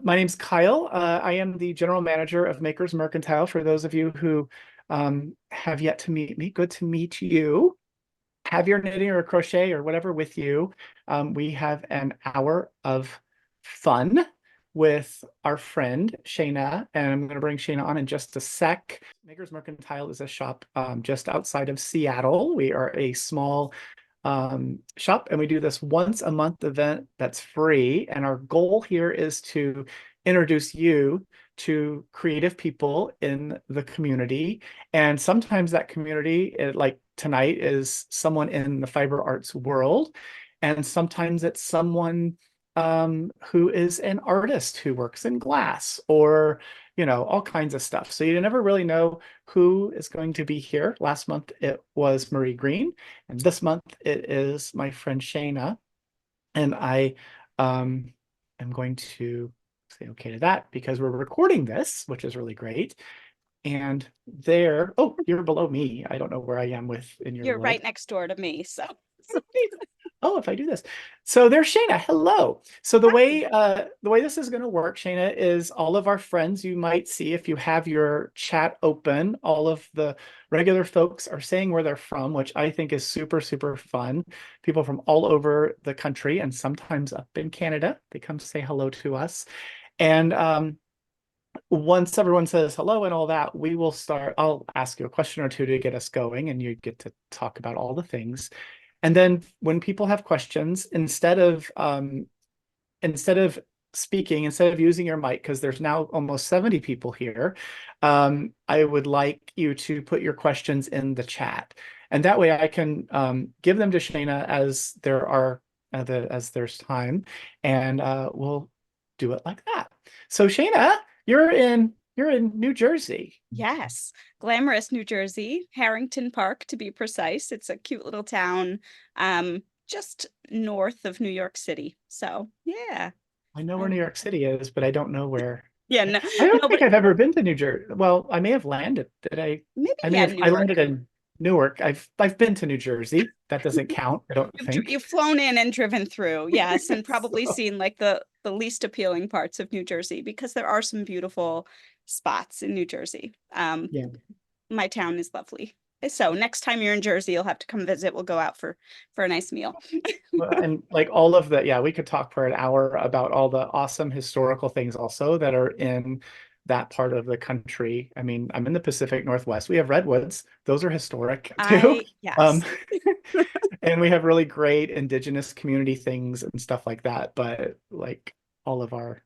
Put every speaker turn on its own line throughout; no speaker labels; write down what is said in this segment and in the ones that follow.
My name's Kyle. I am the general manager of Makers Mercantile. For those of you who have yet to meet me, good to meet you. Have your knitting or crochet or whatever with you. We have an hour of fun with our friend Shaina, and I'm going to bring Shaina on in just a sec. Makers Mercantile is a shop just outside of Seattle. We are a small shop, and we do this once a month event that's free. And our goal here is to introduce you to creative people in the community. And sometimes that community, like tonight, is someone in the fiber arts world. And sometimes it's someone who is an artist who works in glass or, all kinds of stuff. So you never really know who is going to be here. Last month it was Marie Green, and this month it is my friend Shaina. And I am going to say okay to that because we're recording this, which is really great. And there, oh, you're below me. I don't know where I am in your
You're right
world.
next door to me, so
Oh, if I do this. So there's Shaina. Hello. So the way this is going to work, Shaina, is all of our friends you might see if you have your chat open. All of the regular folks are saying where they're from, which I think is super, super fun. People from all over the country and sometimes up in Canada, they come say hello to us. And once everyone says hello and all that, we will start. I'll ask you a question or two to get us going, and you get to talk about all the things. And then when people have questions, instead of speaking, instead of using your mic, because there's now almost 70 people here, I would like you to put your questions in the chat. And that way I can give them to Shaina as there's time, and we'll do it like that. So Shaina, you're in New Jersey.
yes, glamorous New Jersey, Harrington Park to be precise. It's a cute little town, just north of New York City. So yeah,
I know where
I,
New York City is, but I don't know where.
yeah, no,
I don't
no,
think
but
I've ever been to New Jersey. Well, I may have landed. Did I?
maybe
I may
yeah,
have. I
Newark.
landed in Newark. I've been to New Jersey. That doesn't count, I don't think.
You've flown in and driven through, yes, and probably
So,
seen like the least appealing parts of New Jersey because there are some beautiful spots in New Jersey.
yeah.
My town is lovely. So next time you're in Jersey, you'll have to come visit. We'll go out for a nice meal.
Well, and like all of the, yeah, we could talk for an hour about all the awesome historical things also that are in that part of the country. I mean, I'm in the Pacific Northwest. We have redwoods. Those are historic too.
I
Um,
yes.
and we have really great indigenous community things and stuff like that. But like all of our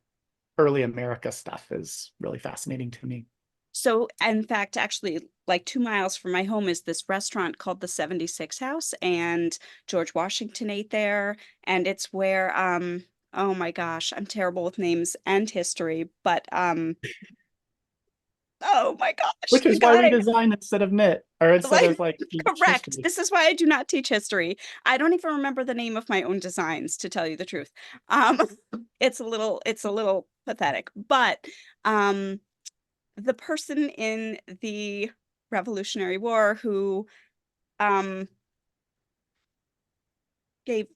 early America stuff is really fascinating to me.
So in fact, actually like 2 miles from my home is this restaurant called the 76 House, and George Washington ate there. And it's where oh my gosh, I'm terrible with names and history, but oh my gosh,
Which
the
is why we
guy.
design instead of knit, or instead
Like,
of like teach
correct.
history.
This is why I do not teach history. I don't even remember the name of my own designs, to tell you the truth. Um, it's a little pathetic. But um, the person in the Revolutionary War who um gave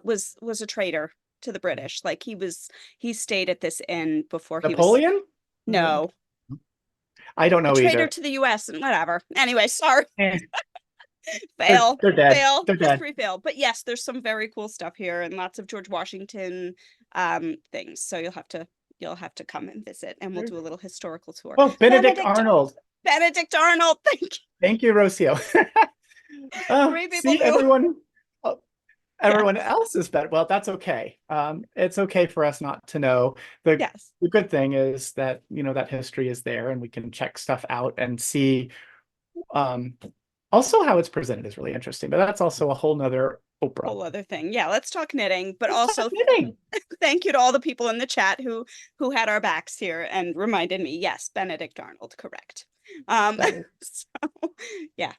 was a traitor to the British. Like he stayed at this inn before he was
Napoleon?
no,
I don't
a
know
traitor
either.
to the US and whatever. Anyway, sorry.
Eh, they're
Fail,
they're dead.
fail,
They're dead.
history fail. But yes, there's some very cool stuff here and lots of George Washington things. So you'll have to come and visit and we'll do a little historical tour.
Oh, Benedict
Benedict
Arnold.
Benedict Arnold, thank you.
Thank you, Rocio. Oh,
Three people
see,
knew.
everyone
Yes.
else is better. Well, that's okay. It's okay for us not to know. The
Yes.
the good thing is that that history is there and we can check stuff out and see. Um, Also, how it's presented is really interesting, but that's also a whole nother Oprah.
Whole other thing. Yeah, let's talk knitting, but
Let's talk
also
knitting.
thank you to all the people in the chat who had our backs here and reminded me, yes, Benedict Arnold, correct.
That is
So yeah.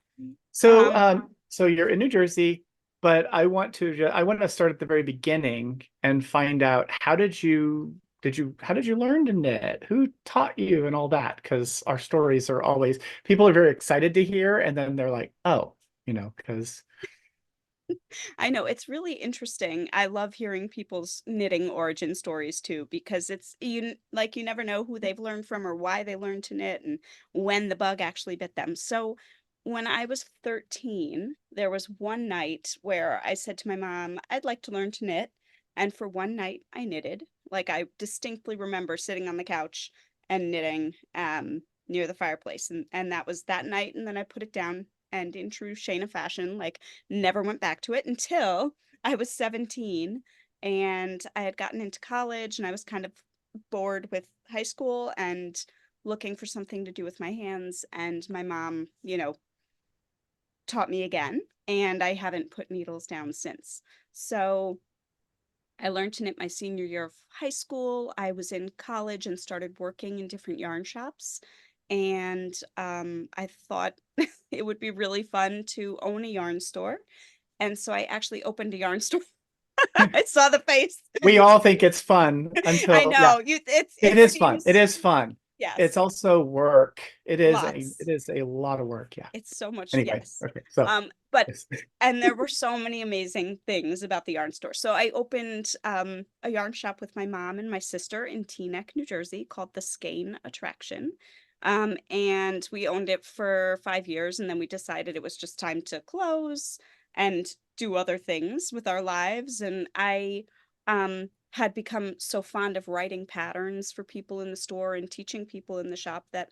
so.
Um,
So you're in New Jersey, but I want to start at the very beginning and find out how did you learn to knit? Who taught you and all that? Because our stories are always people are very excited to hear, and then they're like, oh, because
I know it's really interesting. I love hearing people's knitting origin stories too, because it's like you never know who they've learned from or why they learned to knit and when the bug actually bit them. So when I was 13, there was one night where I said to my mom, I'd like to learn to knit. And for one night I knitted. Like I distinctly remember sitting on the couch and knitting near the fireplace. And that was that night. And then I put it down and in true Shaina fashion, like never went back to it until I was 17 and I had gotten into college and I was kind of bored with high school and looking for something to do with my hands. And my mom, taught me again. And I haven't put needles down since. So I learned to knit my senior year of high school. I was in college and started working in different yarn shops. And I thought it would be really fun to own a yarn store. And so I actually opened a yarn store. I saw the face.
We all think it's fun
I
until, yeah,
know you.
it
It
is fun. It
seems
is fun. It's
yes,
also work. It
lots.
is a lot of work. Yeah.
It's so much,
Anyway,
yes.
okay. So
But
yes.
and there were so many amazing things about the yarn store. So I opened a yarn shop with my mom and my sister in Teaneck, New Jersey, called the Skane Attraction. And we owned it for 5 years, and then we decided it was just time to close and do other things with our lives. And I had become so fond of writing patterns for people in the store and teaching people in the shop that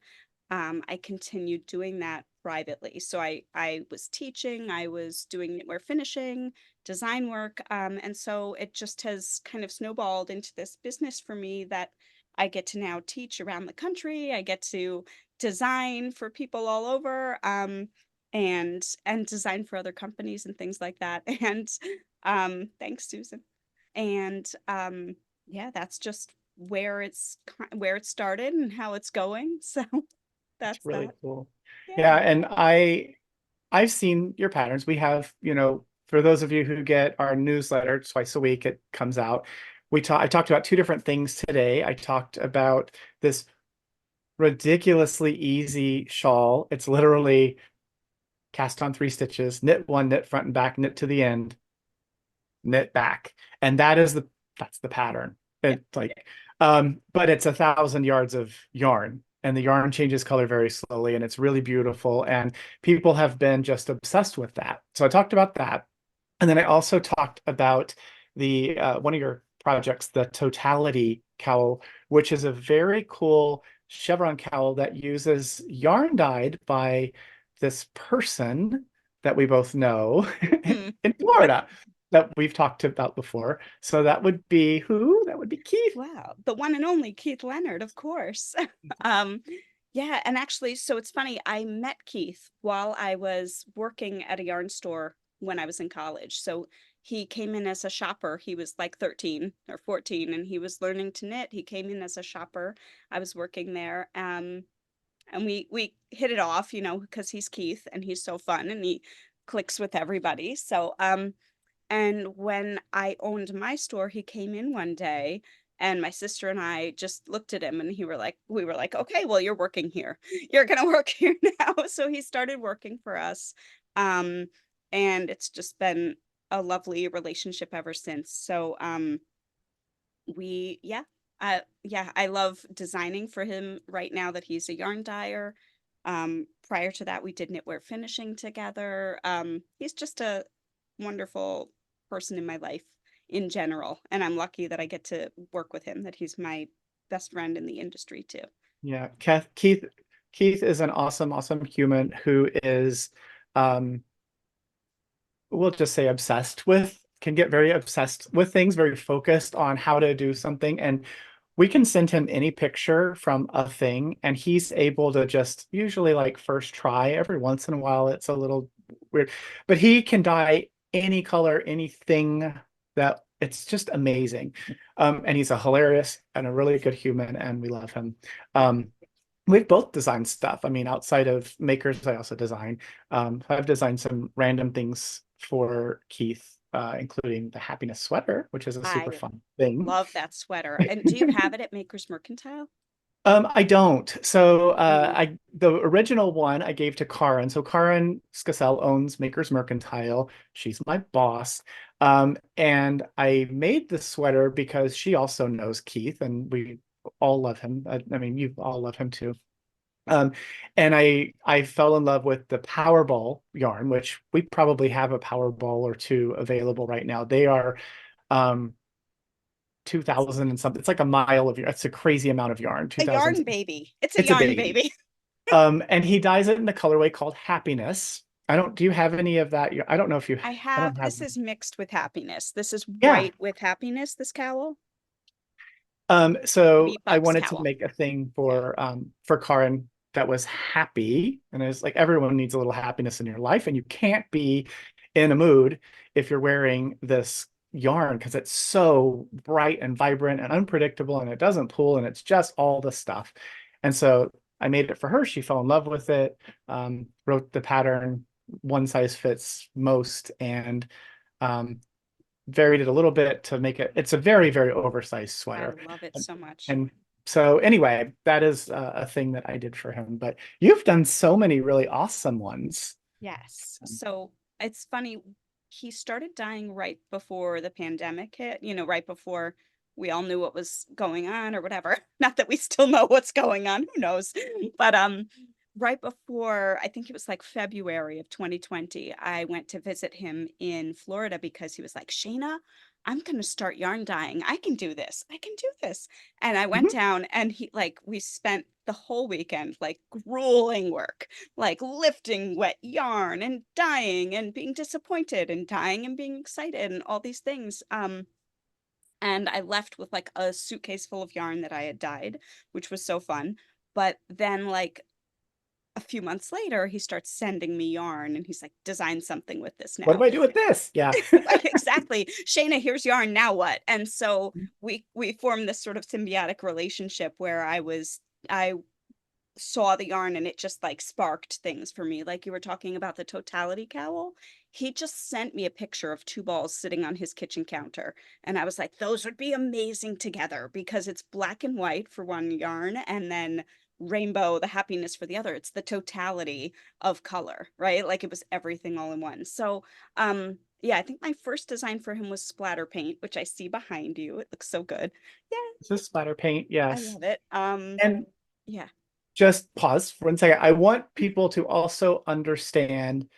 I continued doing that privately. So I was teaching, I was doing knitwear finishing, design work, and so it just has kind of snowballed into this business for me that I get to now teach around the country. I get to design for people all over, and design for other companies and things like that. And thanks, Susan. And yeah, that's just where it started and how it's going. So
It's
that's
really
that.
cool. Yeah,
Yeah.
and I've seen your patterns. We have, for those of you who get our newsletter twice a week, it comes out. I talked about two different things today. I talked about this ridiculously easy shawl. It's literally cast on 3 stitches, knit one, knit front and back, knit to the end, knit back. And that's the pattern.
Yeah.
It's like, but it's 1,000 yards of yarn. And the yarn changes color very slowly, and it's really beautiful. And people have been just obsessed with that. So I talked about that. And then I also talked about the one of your projects, the Totality cowl, which is a very cool chevron cowl that uses yarn dyed by this person that we both know
Hmm.
in Florida that we've talked about before. So that would be who? That would be Keith.
Wow. The one and only Keith Leonard, of course. Um, yeah, and actually, so it's funny, I met Keith while I was working at a yarn store when I was in college. So he came in as a shopper. He was like 13 or 14 and he was learning to knit. He came in as a shopper. I was working there. And we hit it off, because he's Keith and he's so fun and he clicks with everybody. So and when I owned my store, he came in one day and my sister and I just looked at him and we were like, okay, well, you're working here. You're gonna work here now. So he started working for us. Um, and it's just been a lovely relationship ever since. So we yeah, I love designing for him right now that he's a yarn dyer. Prior to that we did knitwear finishing together. He's just a wonderful person in my life in general, and I'm lucky that I get to work with him, that he's my best friend in the industry too.
Yeah, Keith is an awesome, awesome human who is um we'll just say obsessed with, can get very obsessed with things, very focused on how to do something. And we can send him any picture from a thing, and he's able to just usually like first try. Every once in a while, it's a little weird, but he can dye any color, anything that it's just amazing. And he's a hilarious and a really good human, and we love him. We've both designed stuff. I mean, outside of makers, I also design. I've designed some random things for Keith, including the happiness sweater, which is a super
I
fun thing.
love that sweater. And do you have it at Maker's Mercantile?
I don't. So
Mm.
the original one I gave to Karin. So Karin Skassel owns Maker's Mercantile. She's my boss. And I made the sweater because she also knows Keith, and we all love him. I mean, you all love him too. Um, and I fell in love with the Powerball yarn, which we probably have a Powerball or two available right now. They are um 2000 and something. It's like a mile of yarn. It's a crazy amount of yarn.
A
2000.
yarn baby. It's a
It's a
yarn
baby.
baby.
And he dyes it in a colorway called Happiness. I don't, do you have any of that? I don't know if you,
I
I don't
have,
have,
this is mixed with happiness. This is
yeah.
white with happiness, this cowl.
So I
V-Bucks
wanted to
cowl.
make a thing
Yeah.
for Karin that was happy. And it's like everyone needs a little happiness in your life, and you can't be in a mood if you're wearing this yarn because it's so bright and vibrant and unpredictable and it doesn't pull and it's just all the stuff. And so I made it for her. She fell in love with it, wrote the pattern, one size fits most, and um, varied it a little bit to make it, it's a very, very oversized
I
sweater.
love it
And,
so much.
and so anyway, that is a thing that I did for him. But you've done so many really awesome ones.
Yes. So it's funny. He started dying right before the pandemic hit, right before we all knew what was going on or whatever. Not that we still know what's going on, who knows? But right before, I think it was like February of 2020, I went to visit him in Florida because he was like, Shayna, I'm gonna start yarn dyeing. I can do this. I can do this. And I went
Mhm.
down and we spent the whole weekend like grueling work, like lifting wet yarn and dying and being disappointed and dying and being excited and all these things. And I left with like a suitcase full of yarn that I had dyed, which was so fun. But then like a few months later, he starts sending me yarn and he's like, design something with this
What
now.
do I do with this? Yeah.
Exactly. Shayna, here's yarn. Now what? And so we formed this sort of symbiotic relationship where I saw the yarn and it just like sparked things for me. Like you were talking about the totality cowl. He just sent me a picture of two balls sitting on his kitchen counter. And I was like, those would be amazing together because it's black and white for one yarn and then rainbow, the happiness for the other. It's the totality of color, right? Like it was everything all in one. So, yeah, I think my first design for him was splatter paint, which I see behind you. It looks so good. Yeah,
This is splatter paint.
I
Yes.
love it.
And
Yeah.
just pause for 1 second. I want people to also understand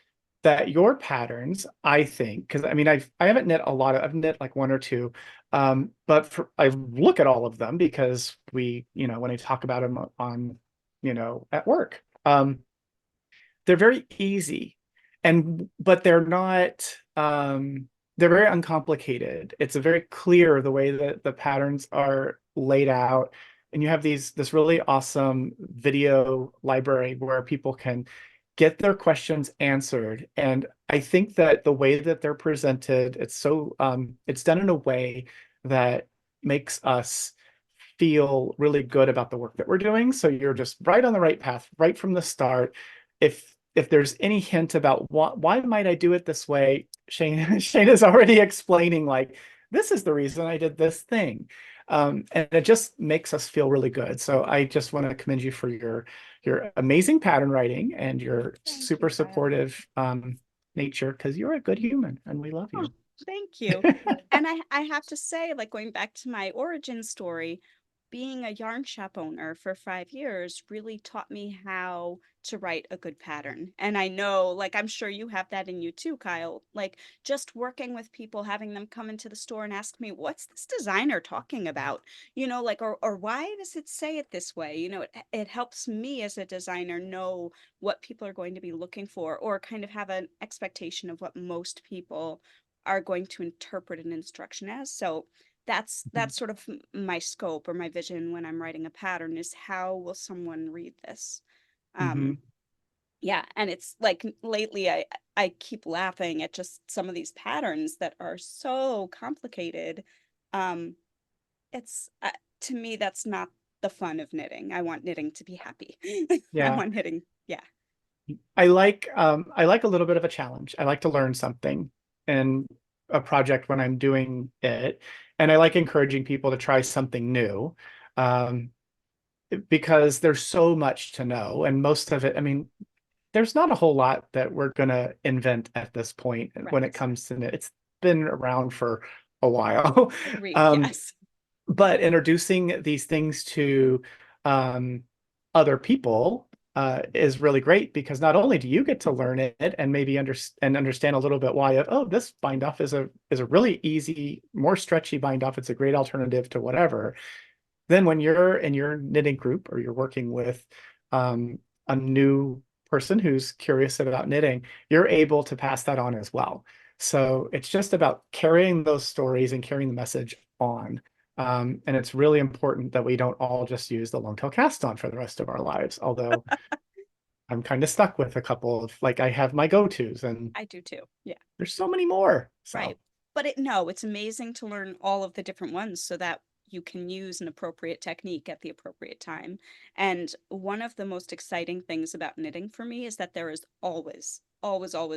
that your patterns, I think, because I mean, I haven't knit a lot of, I've knit like one or two, but I look at all of them because we, when I talk about them on, at work, they're very easy, and but they're not, they're very uncomplicated. It's a very clear the way that the patterns are laid out, and you have this really awesome video library where people can get their questions answered. And I think that the way that they're presented, it's done in a way that makes us feel really good about the work that we're doing. So you're just right on the right path right from the start. If there's any hint about why might I do it this way, Shane is already explaining like this is the reason I did this thing. And it just makes us feel really good. So I just want to commend you for your amazing pattern writing and your
Thank you,
super
Kyle.
supportive nature because you're a good human and we love
Oh,
you.
thank you. And I have to say, like going back to my origin story, being a yarn shop owner for 5 years really taught me how to write a good pattern. And I know, like, I'm sure you have that in you too, Kyle. Like, just working with people, having them come into the store and ask me, what's this designer talking about? Like, or why does it say it this way? It helps me as a designer know what people are going to be looking for or kind of have an expectation of what most people are going to interpret an instruction as. So that's sort of my scope or my vision when I'm writing a pattern is how will someone read this? Um,
Mm-hmm.
yeah, and it's like lately I keep laughing at just some of these patterns that are so complicated. Um, it's to me that's not the fun of knitting. I want knitting to be happy. I
Yeah.
want knitting. Yeah.
I like a little bit of a challenge. I like to learn something in a project when I'm doing it. And I like encouraging people to try something new. Um, because there's so much to know, and most of it, I mean, there's not a whole lot that we're gonna invent at this point when it
Right.
comes to knit. It's been around for a while.
Agreed.
Um,
Yes.
but introducing these things to um, other people is really great because not only do you get to learn it and maybe understand a little bit why of, oh, this bind off is a really easy, more stretchy bind off. It's a great alternative to whatever. Then when you're in your knitting group or you're working with a new person who's curious about knitting, you're able to pass that on as well. So it's just about carrying those stories and carrying the message on. And it's really important that we don't all just use the long tail cast on for the rest of our lives. Although I'm kind of stuck with a couple of like I have my go-tos and
I do too. Yeah.
there's so many more.
Right.
So
But no, it's amazing to learn all of the different ones so that you can use an appropriate technique at the appropriate time. And one of the most exciting things about knitting for me is that there is always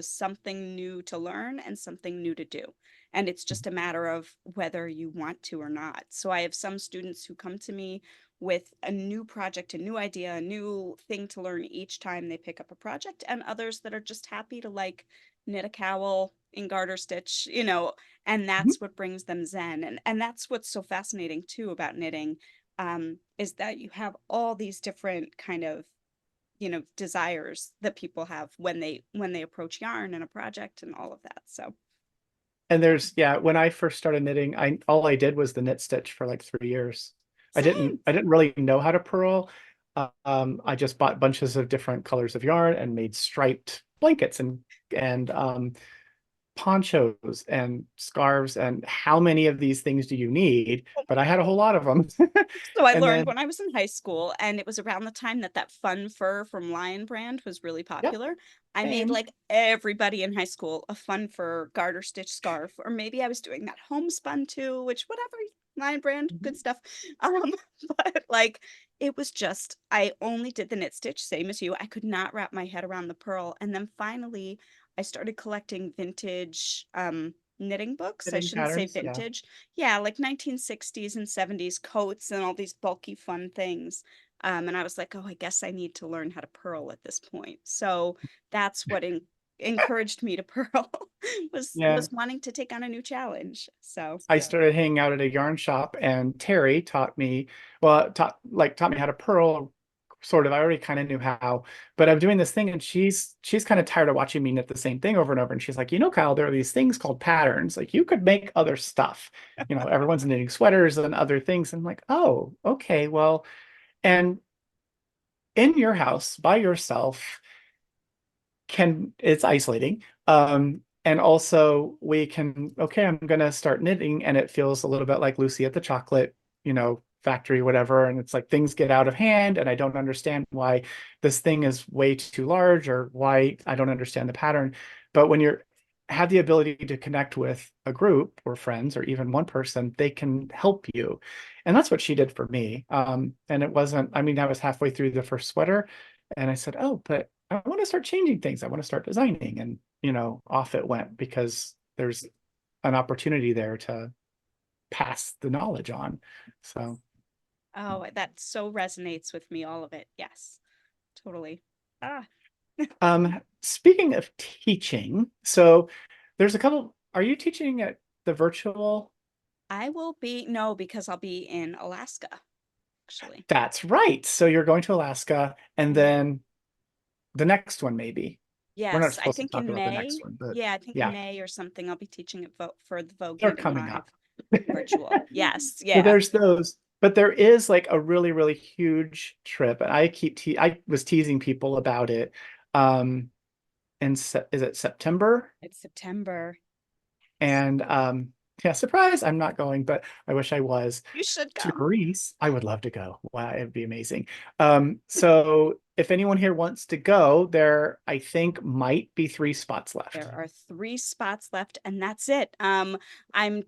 something new to learn and something new to do. And it's just a matter of whether you want to or not. So I have some students who come to me with a new project, a new idea, a new thing to learn each time they pick up a project, and others that are just happy to like knit a cowl in garter stitch, and
mhm.
that's what brings them zen. And that's what's so fascinating too about knitting, is that you have all these different kind of, desires that people have when they approach yarn and a project and all of that. So
And yeah, when I first started knitting, I all I did was the knit stitch for like 3 years.
same.
I didn't really know how to purl. I just bought bunches of different colors of yarn and made striped blankets and ponchos and scarves. And how many of these things do you need?
Oh
But
my
I had a
God.
whole lot of them.
So I
And
learned
then,
when I was in high school, and it was around the time that that fun fur from Lion Brand was really
yep,
popular. I made
same.
like everybody in high school a fun fur garter stitch scarf, or maybe I was doing that homespun too, which whatever, Lion Brand, good
Mhm.
stuff. Um, but like it was just I only did the knit stitch, same as you. I could not wrap my head around the purl, and then finally I started collecting vintage knitting books. I
Knitting
shouldn't say
patterns, yeah.
vintage, yeah, like 1960s and 70s coats and all these bulky fun things. And I was like, oh, I guess I need to learn how to purl at this point. So that's what encouraged me to purl
Yeah.
was wanting to take on a new challenge. So
I started hanging out at a yarn shop and Terry taught me, well, taught me how to purl, sort of. I already kind of knew how, but I'm doing this thing and she's kind of tired of watching me knit the same thing over and over. And she's like, Kyle, there are these things called patterns. Like you could make other stuff. Everyone's knitting sweaters and other things. And I'm like, oh, okay, well, and in your house by yourself, it's isolating. And also we can, okay, I'm gonna start knitting and it feels a little bit like Lucy at the chocolate, factory, whatever. And it's like things get out of hand and I don't understand why this thing is way too large or why I don't understand the pattern. But when you're have the ability to connect with a group or friends or even one person, they can help you. And that's what she did for me. And it wasn't, I mean, I was halfway through the first sweater and I said, oh, but I want to start changing things. I want to start designing. And, off it went because there's an opportunity there to pass the knowledge on. So,
oh, that so resonates with me, all of it. Yes, totally. Ah,
speaking of teaching, so there's a couple, are you teaching at the virtual?
I will be no, because I'll be in Alaska, actually.
That's right. So you're going to Alaska and
I am.
then the next one, maybe. We're not
Yes, I
supposed to
think
talk
in
about the next
May.
one, but
Yeah, I think in
yeah,
May or something, I'll be teaching at for the Vogue
they're
Knitting
coming
Live
up.
virtual. Yes,
So
yeah.
there's those, but there is like a really, really huge trip, and I was teasing people about it. Um, is it September?
It's September.
And yeah, surprise, I'm not going, but I wish I was.
You should
To
come.
Greece, I would love to go. Wow, it'd be amazing. So if anyone here wants to go, there I think might be 3 spots left.
There are 3 spots left, and that's it. I'm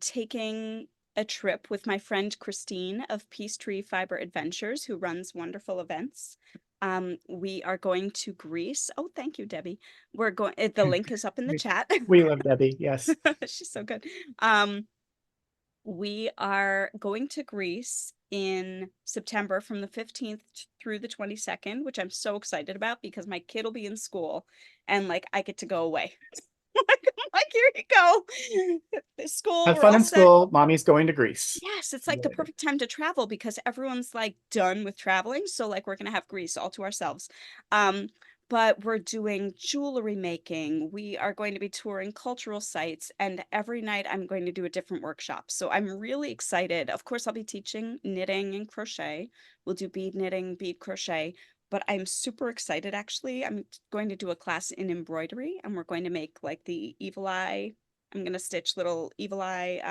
taking a trip with my friend Christine of Peachtree Fiber Adventures, who runs wonderful events. We are going to Greece. Oh, thank you, Debbie. We're going, the link is up in the
We
chat.
we love Debbie, yes.
She's so good. Um, We are going to Greece in September from the 15th through the 22nd, which I'm so excited about because my kid will be in school and like I get to go away. Like, here you go. School,
Have
we're
fun
all
in
set.
school. Mommy's going to Greece.
Yes, it's
See
like
you
the
later.
perfect time to travel because everyone's like done with traveling. So like we're gonna have Greece all to ourselves. Um, but we're doing jewelry making. We are going to be touring cultural sites, and every night I'm going to do a different workshop. So I'm really excited. Of course, I'll be teaching knitting and crochet. We'll do bead knitting, bead crochet, but I'm super excited actually. I'm going to do a class in embroidery, and we're going to make like the evil eye. I'm gonna stitch little evil eye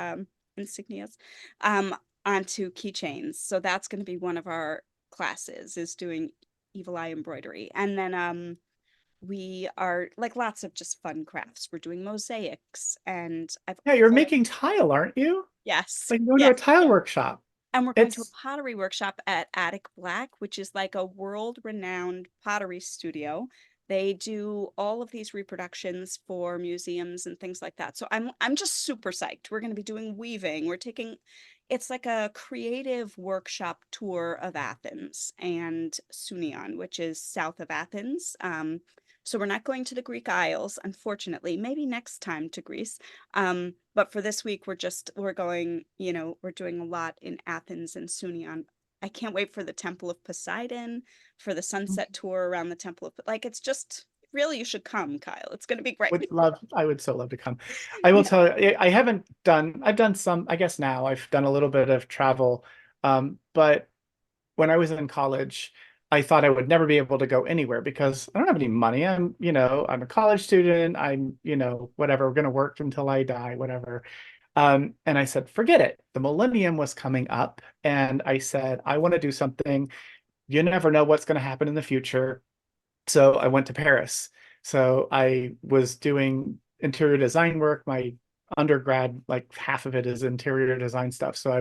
insignias um, onto keychains. So that's going to be one of our classes is doing evil eye embroidery. And then we are like lots of just fun crafts. We're doing mosaics and I've
Yeah, you're
oh
making tile, aren't you?
yes.
Like going to a
Yes.
tile workshop.
And we're going to a
It's
pottery workshop at Attic Black, which is like a world-renowned pottery studio. They do all of these reproductions for museums and things like that. So I'm just super psyched. We're going to be doing weaving. We're taking it's like a creative workshop tour of Athens and Sunion, which is south of Athens. So we're not going to the Greek Isles, unfortunately. Maybe next time to Greece. But for this week, we're going, we're doing a lot in Athens and Sunion. I can't wait for the Temple of Poseidon, for the sunset tour around the Temple of like it's just really you should come, Kyle. It's gonna be great.
I would so love to come. I will
Yeah.
tell you, I've done some, I guess now I've done a little bit of travel. But when I was in college, I thought I would never be able to go anywhere because I don't have any money. I'm a college student. Whatever, we're going to work until I die, whatever. And I said, forget it. The millennium was coming up. And I said, I want to do something. You never know what's going to happen in the future. So I went to Paris. So I was doing interior design work. My undergrad, like half of it is interior design stuff. So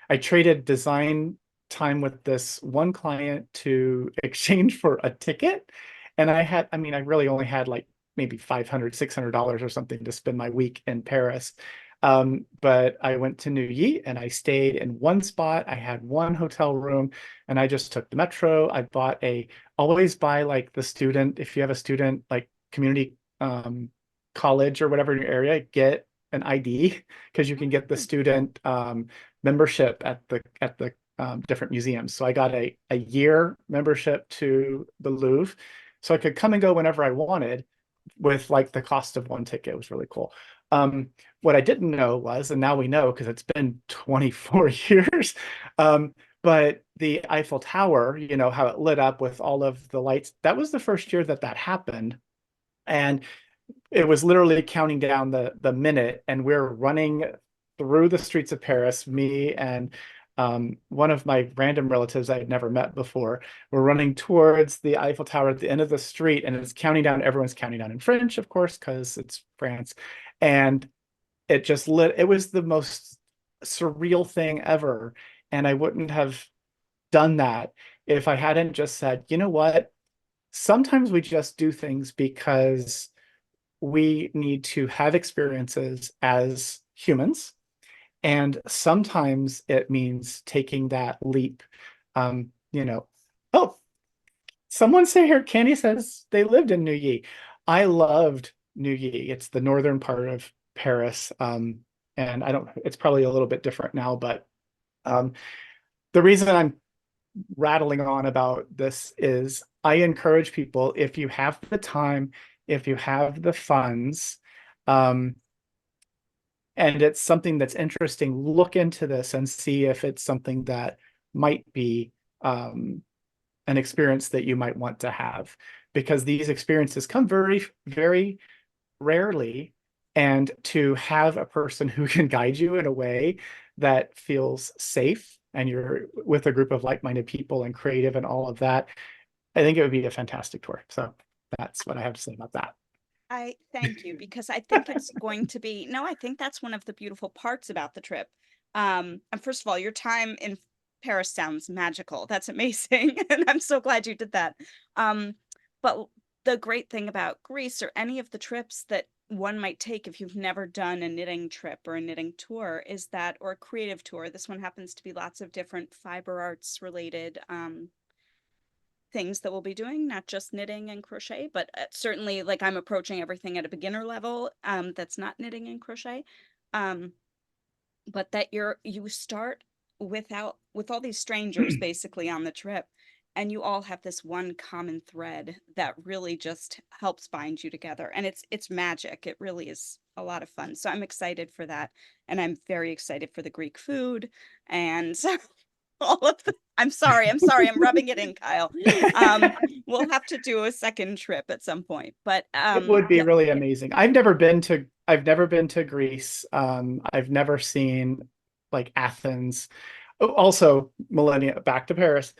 I traded design time with this one client to exchange for a ticket. And I really only had like maybe $500, $600 or something to spend my week in Paris. But I went to Neuilly and I stayed in one spot. I had one hotel room and I just took the metro. I bought always buy like the student, if you have a student like community college or whatever in your area, get an ID because you can get the student membership at the different museums. So I got a year membership to the Louvre, so I could come and go whenever I wanted with like the cost of one ticket. It was really cool. What I didn't know was, and now we know because it's been 24 years, but the Eiffel Tower, how it lit up with all of the lights, that was the first year that happened. And it was literally counting down the minute, and we're running through the streets of Paris, me and one of my random relatives I had never met before. We're running towards the Eiffel Tower at the end of the street, and it's counting down. Everyone's counting down in French, of course, because it's France. And it was the most surreal thing ever. And I wouldn't have done that if I hadn't just said, you know what? Sometimes we just do things because we need to have experiences as humans. And sometimes it means taking that leap. Oh, someone say here, Candy says they lived in Neuilly. I loved Neuilly. It's the northern part of Paris. And it's probably a little bit different now, but um, the reason I'm rattling on about this is I encourage people, if you have the time, if you have the funds, um, and it's something that's interesting, look into this and see if it's something that might be an experience that you might want to have, because these experiences come very, very rarely. And to have a person who can guide you in a way that feels safe and you're with a group of like-minded people and creative and all of that, I think it would be a fantastic tour. So that's what I have to say about that.
I thank you because I think it's going to be no, I think that's one of the beautiful parts about the trip. And first of all, your time in Paris sounds magical. That's amazing. And I'm so glad you did that. But the great thing about Greece or any of the trips that one might take if you've never done a knitting trip or a knitting tour is that, or a creative tour. This one happens to be lots of different fiber arts related things that we'll be doing, not just knitting and crochet, but certainly like I'm approaching everything at a beginner level that's not knitting and crochet. Um, but that you start with all these strangers basically on the trip, and you all have this one common thread that really just helps bind you together, and it's magic. It really is a lot of fun, so I'm excited for that, and I'm very excited for the Greek food and all of the I'm sorry, I'm rubbing it in, Kyle. um we'll have to do a second trip at some point, but
It would be
yeah.
really amazing. I've never been to Greece. I've never seen like Athens. Oh, also, millennia back to Paris.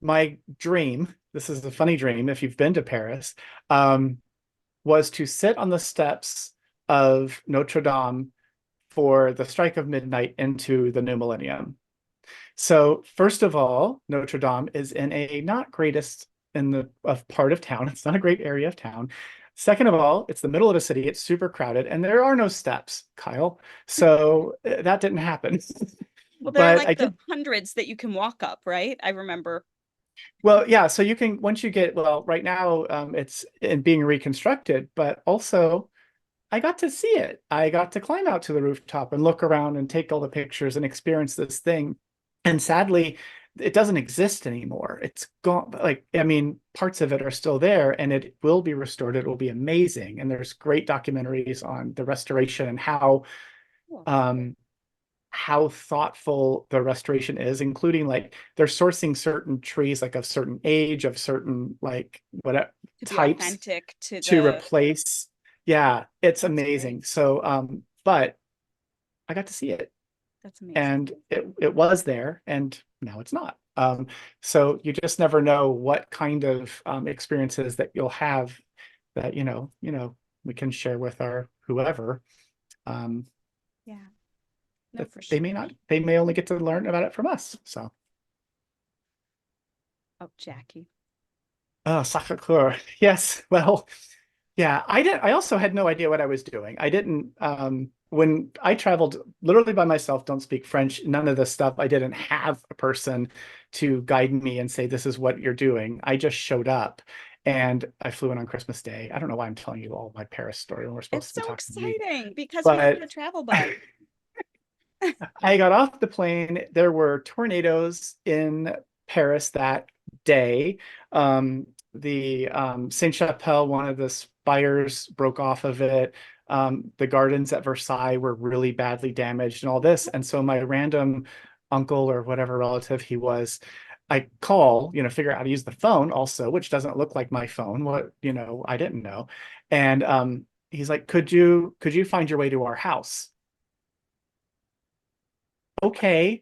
My dream, this is a funny dream if you've been to Paris, um, was to sit on the steps of Notre Dame for the strike of midnight into the new millennium. So first of all, Notre Dame is in a not greatest in the of part of town. It's not a great area of town. Second of all, it's the middle of a city. It's super crowded, and there are no steps, Kyle. So that didn't happen.
Well, there are
But
like
I
the
did.
hundreds that you can walk up, right? I remember.
Well, yeah. So you can once you get well. Right now, it's in being reconstructed, but also I got to see it. I got to climb out to the rooftop and look around and take all the pictures and experience this thing. And sadly, it doesn't exist anymore. It's gone. Like, I mean, parts of it are still there and it will be restored. It will be amazing. And there's great documentaries on the restoration and
Cool.
um, how thoughtful the restoration is, including like they're sourcing certain trees like of certain age, of certain like what
To be
types
authentic to
to
the
replace. Yeah, it's
That's great.
amazing. So, but I got to see it
That's amazing.
and it was there and now it's not. So you just never know what kind of experiences that you'll have that, we can share with our whoever. Um,
Yeah. No,
that
for
they
sure.
may not, they may only get to learn about it from us. So,
Oh, Jackie.
Sakakur. Yes. Well, yeah, I also had no idea what I was doing. I didn't when I traveled literally by myself, don't speak French, none of this stuff. I didn't have a person to guide me and say this is what you're doing. I just showed up and I flew in on Christmas Day. I don't know why I'm telling you all my Paris story when we're
It's
supposed to be
so
talking to me.
exciting because we have
But
a travel bug.
I got off the plane. There were tornadoes in Paris that day. The Saint Chapelle, one of the spires broke off of it. The gardens at Versailles were really badly damaged and all this. And so my random uncle or whatever relative he was, I call, figure out how to use the phone also, which doesn't look like my phone. What, I didn't know. And he's like, could you find your way to our house? Okay,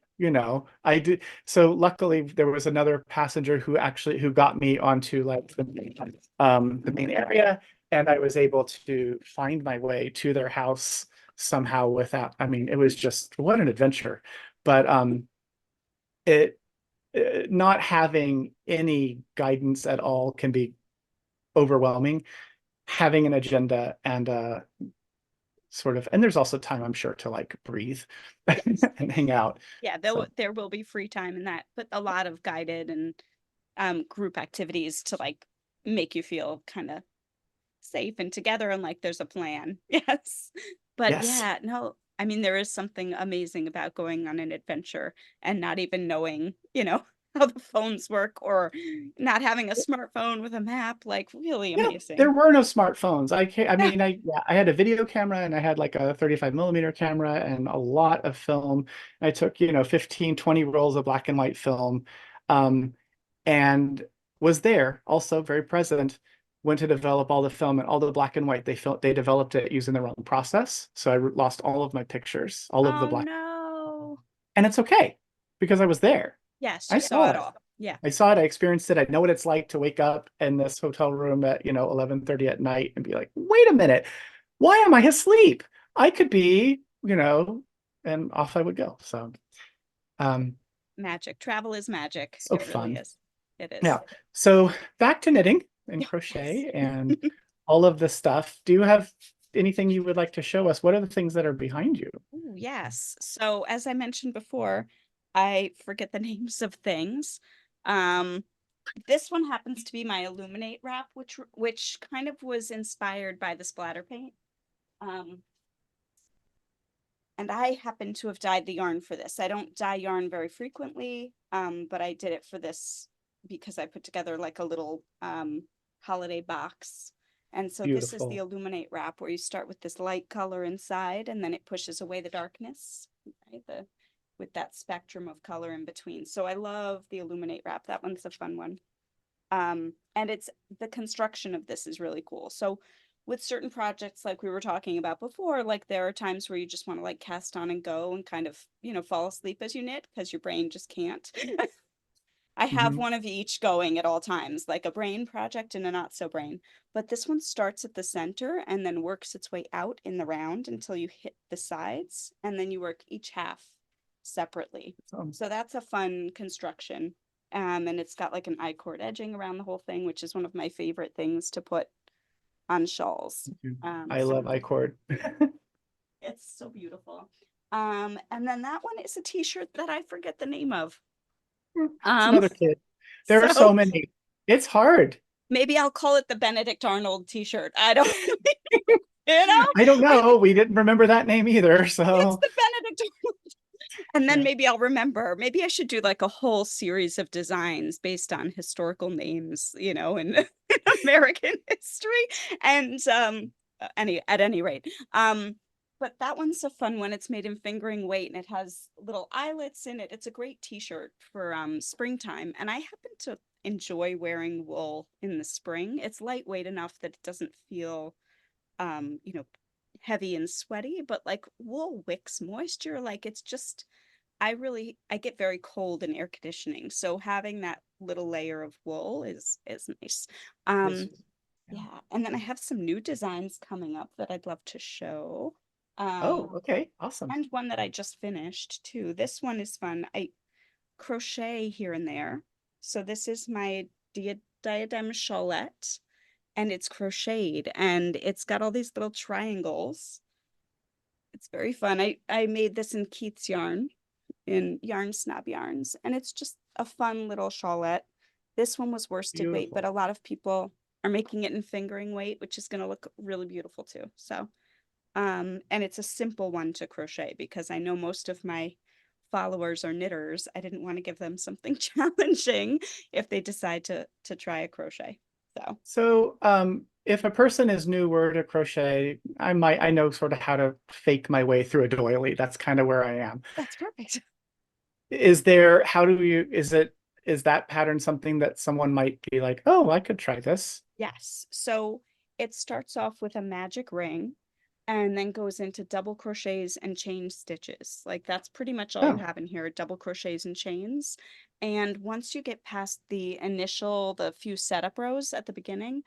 I did. So luckily there was another passenger who got me onto like the main area, and I was able to find my way to their house somehow without, I mean, it was just what an adventure. But it not having any guidance at all can be overwhelming. Having an agenda and sort of, and there's also time, I'm sure, to like breathe and hang out.
Yeah,
So
there will be free time in that, but a lot of guided and group activities to like make you feel kind of safe and together and like there's a plan. Yes. But
yes.
yeah, no, I mean there is something amazing about going on an adventure and not even knowing, how the phones work or not having a smartphone with a map, like really
Yeah, there
amazing.
were no smartphones. I can't, I
Yeah.
mean, I had a video camera and I had like a 35 millimeter camera and a lot of film. I took, 15, 20 rolls of black and white film, um, and was there also very present when to develop all the film and all the black and white. They developed it using their own process. So I lost all of my pictures, all of the
Oh
black,
no.
and it's okay because I was there.
Yes,
I
you saw
saw
it
it.
all. Yeah.
I saw it. I experienced it. I know what it's like to wake up in this hotel room at, 11:30 at night and be like, wait a minute, why am I asleep? I could be, and off I would go. So, um,
Magic. Travel is magic.
so
It really
fun.
is. It is.
Yeah. So back to knitting and
Yes.
crochet and all of this stuff. Do you have anything you would like to show us? What are the things that are behind you?
Ooh, yes. So as I mentioned before, I forget the names of things. Um, this one happens to be my Illuminate wrap, which kind of was inspired by the splatter paint. Um, and I happen to have dyed the yarn for this. I don't dye yarn very frequently, but I did it for this because I put together like a little holiday box. And so this is the
Beautiful.
Illuminate wrap where you start with this light color inside and then it pushes away the darkness, right? With that spectrum of color in between. So I love the Illuminate wrap. That one's a fun one. And it's the construction of this is really cool. So with certain projects like we were talking about before, like there are times where you just want to like cast on and go and kind of, fall asleep as you knit because your brain just can't. I have
Hmm.
one of each going at all times, like a brain project and a not so brain. But this one starts at the center and then works its way out in the round until you hit the sides, and then you work each half separately.
So,
So that's a fun construction. And it's got like an I-cord edging around the whole thing, which is one of my favorite things to put on shawls.
I
So
love iCord.
it's so beautiful. And then that one is a t-shirt that I forget the name of.
It's
Um,
another kid. There are so
so
many. It's hard.
maybe I'll call it the Benedict Arnold t-shirt. I don't, you know,
I don't
I,
know. We didn't remember that name either.
it's
So
the Benedict Arnold. And then
yeah.
maybe I'll remember. Maybe I should do like a whole series of designs based on historical names, in American history. And at any rate, but that one's a fun one. It's made in fingering weight and it has little eyelets in it. It's a great t-shirt for springtime. And I happen to enjoy wearing wool in the spring. It's lightweight enough that it doesn't feel um, you know, heavy and sweaty, but like wool wicks moisture. Like it's just I get very cold in air conditioning. So having that little layer of wool is nice.
This
Um,
is- yeah.
yeah, and then I have some new designs coming up that I'd love to show.
Oh, okay. Awesome.
And one that I just finished too. This one is fun. I crochet here and there. So this is my diadem shawlette and it's crocheted and it's got all these little triangles. It's very fun. I made this in Keith's yarn, in Yarn Snob Yarns, and it's just a fun little shawlette. This one was worsted weight, but
Beautiful.
a lot of people are making it in fingering weight, which is going to look really beautiful too. So, and it's a simple one to crochet because I know most of my followers are knitters. I didn't want to give them something challenging if they decide to try a crochet. So
So, if a person is newer to crochet, I know sort of how to fake my way through a doily. That's kind of where I am.
that's perfect.
How do you, is that pattern something that someone might be like, oh, I could try this?
Yes. So it starts off with a magic ring and then goes into double crochets and chain stitches. Like that's pretty much all you
Oh,
have in here, double crochets and chains. And once you get past the few setup rows at the beginning,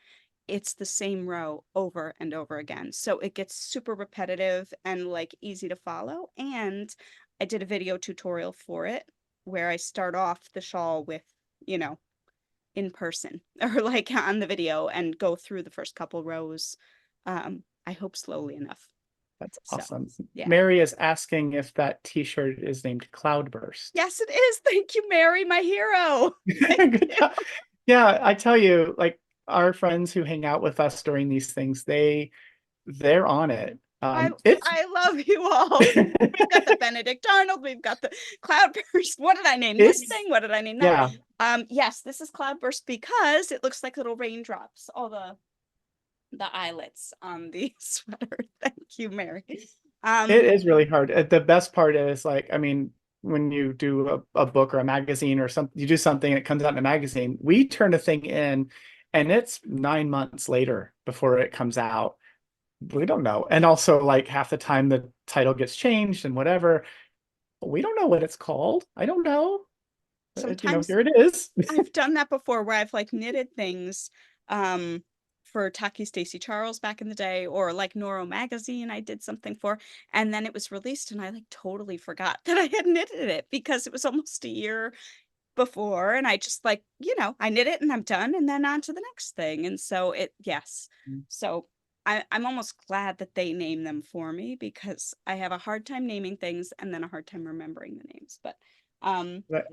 it's the same row over and over again. So it gets super repetitive and like easy to follow. And I did a video tutorial for it where I start off the shawl with, you know, in person or like on the video and go through the first couple rows. I hope slowly enough.
that's
So,
awesome.
yeah.
Mary is asking if that t-shirt is named Cloudburst.
Yes, it is. Thank you, Mary, my hero. Thank
Good
you.
job. Yeah, I tell you, like our friends who hang out with us during these things, they're on it.
I
It's
I love you all. We've got the Benedict Arnold, we've got the Cloudburst. What did I name this
it's
thing? What did I name that?
yeah,
Yes, this is Cloudburst because it looks like little raindrops, all the eyelets on the sweater. Thank you, Mary.
it
Um,
is really hard. The best part is like, I mean, when you do a book or a magazine or something, you do something and it comes out in a magazine, we turn a thing in and it's 9 months later before it comes out. We don't know. And also like half the time the title gets changed and whatever. We don't know what it's called. I don't know.
sometimes
Here it is.
I've done that before where I've like knitted things for Taki Stacy Charles back in the day or like Noro magazine I did something for and then it was released and I like totally forgot that I had knitted it because it was almost a year before and I just I knit it and I'm done and then on to the next thing and so it yes. So I'm almost glad that they name them for me because I have a hard time naming things and then a hard time remembering the names. But um
But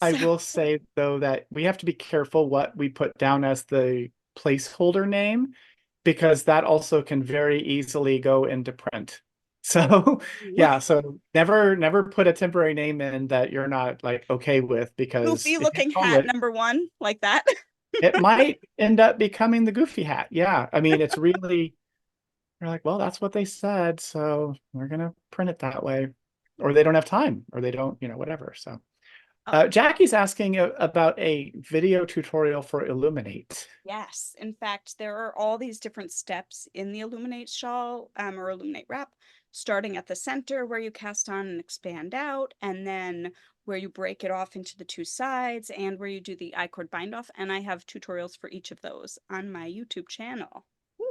I
so
will say though that we have to be careful what we put down as the placeholder name because that also can very easily go into print. So yeah, so never put a temporary name in that you're not like okay with because
goofy
if you
looking
call
hat
it,
number one, like that.
it might end up becoming the Goofy hat. Yeah, I mean it's really we're like, well, that's what they said, so we're gonna print it that way, or they don't have time, or they don't, whatever. So.
Oh,
Jackie's asking about a video tutorial for Illuminate.
yes. In fact, there are all these different steps in the Illuminate shawl or Illuminate wrap, starting at the center where you cast on and expand out, and then where you break it off into the two sides, and where you do the I-cord bind off. And I have tutorials for each of those on my YouTube channel. Woo.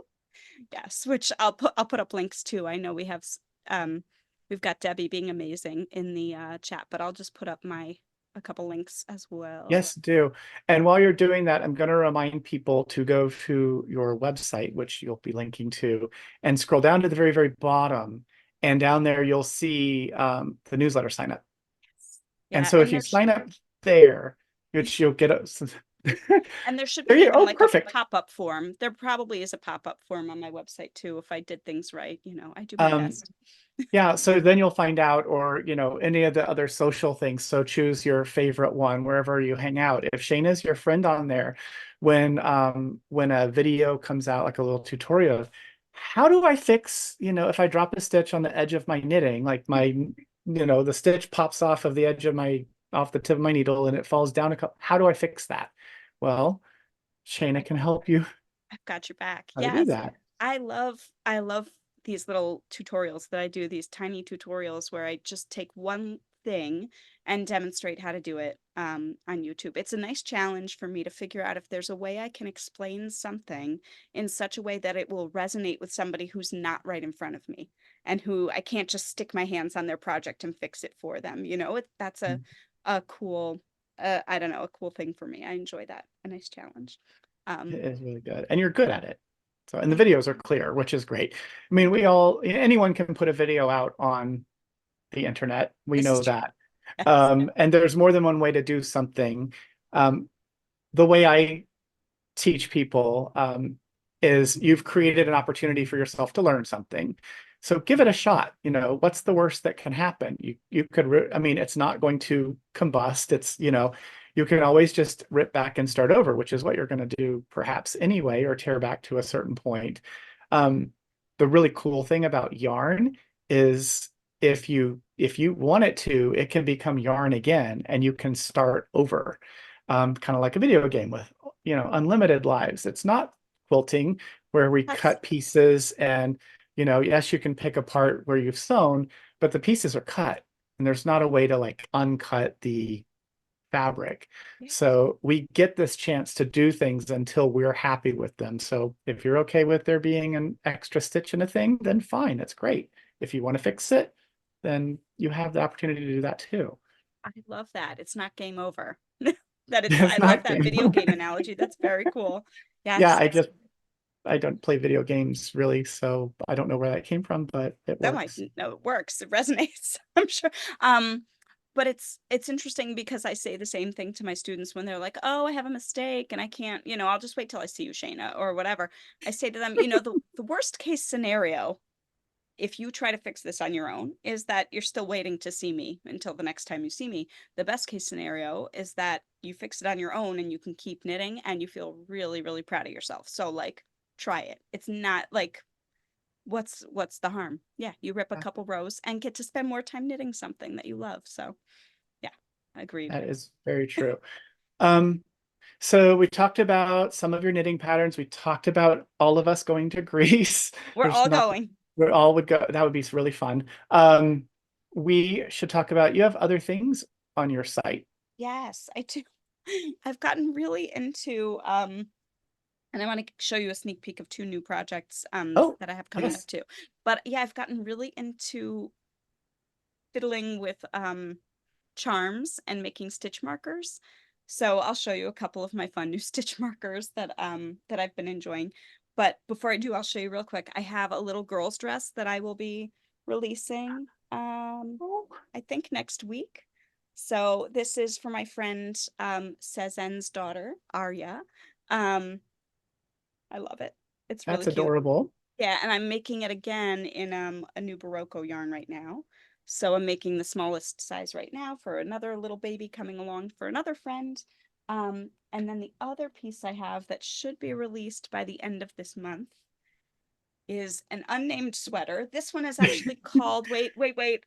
Yes, which I'll put up links to. I know we've got Debbie being amazing in the chat, but I'll just put up my a couple links as well.
Yes, do. And while you're doing that, I'm going to remind people to go to your website, which you'll be linking to, and scroll down to the very, very bottom. And down there, you'll see the newsletter sign up. And
Yeah,
so if you sign up there, which you'll get a,
and there should be
there you
even
go. Oh,
like a
perfect.
pop-up form. There probably is a pop-up form on my website too, if I did things right. I do my
Um,
best.
Yeah, so then you'll find out, or any of the other social things. So choose your favorite one wherever you hang out. If Shayna's your friend on there, when a video comes out, like a little tutorial, of how do I fix, if I drop a stitch on the edge of my knitting, like the stitch pops off the tip of my needle and it falls down how do I fix that? Well, Shayna
I
can help you
I've got your back.
how to do
Yes.
that.
I love these little tutorials that I do, these tiny tutorials where I just take one thing and demonstrate how to do it on YouTube. It's a nice challenge for me to figure out if there's a way I can explain something in such a way that it will resonate with somebody who's not right in front of me and who I can't just stick my hands on their project and fix it for them. That's a cool I don't know, a cool thing for me. I enjoy that. A nice challenge.
It
Um,
is really good. And you're good at it. So, and the
Thank
videos are clear, which is great. I mean, anyone can put a video out on the internet. We
This is
know
true.
that.
Yes.
And there's more than one way to do something. Um, the way I teach people is you've created an opportunity for yourself to learn something. So give it a shot. What's the worst that can happen? You could, I mean, it's not going to combust. You can always just rip back and start over, which is what you're going to do perhaps anyway, or tear back to a certain point. Um, the really cool thing about yarn is if you want it to, it can become yarn again, and you can start over, kind of like a video game with unlimited lives. It's not quilting where we
That's
cut pieces and, yes, you can pick apart where you've sewn, but the pieces are cut and there's not a way to like uncut the fabric.
yeah,
So we get this chance to do things until we're happy with them. So if you're okay with there being an extra stitch in a thing, then fine, that's great. If you want to fix it, then you have the opportunity to do that too.
I love that. It's not game over. That
It's
I love
not
that
game
video
over.
game analogy. That's very cool.
Yeah,
Yes,
I don't play video games really, so I don't know where that came from, but it
that might
works.
no, it works. It resonates, I'm sure. Um, but it's interesting because I say the same thing to my students when they're like, "Oh, I have a mistake and I can't, I'll just wait till I see you, Shayna, or whatever." I say to them, the worst case scenario if you try to fix this on your own is that you're still waiting to see me until the next time you see me. The best case scenario is that you fix it on your own and you can keep knitting and you feel really, really proud of yourself. So like try it. It's not like what's the harm? Yeah, you rip a couple rows and get to spend more time knitting something that you love. So yeah, agreed.
That is very true. Um, so we talked about some of your knitting patterns. We talked about all of us going to Greece.
We're
There's
all
not,
going.
we all would go. That would be really fun. We should talk about, you have other things on your site.
Yes, I do. I've gotten really into and I want to show you a sneak peek of two new projects
Oh,
that I have coming up
yes.
too. But yeah, I've gotten really into fiddling with charms and making stitch markers. So I'll show you a couple of my fun new stitch markers that I've been enjoying. But before I do, I'll show you real quick. I have a little girl's dress that I will be releasing,
Oh,
I think next week. So this is for my friend, Sezen's daughter, Arya. Um, I love it. It's really
that's
cute.
adorable.
Yeah, and I'm making it again in a new Barocco yarn right now. So I'm making the smallest size right now for another little baby coming along for another friend. And then the other piece I have that should be released by the end of this month is an unnamed sweater. This one is actually called, wait.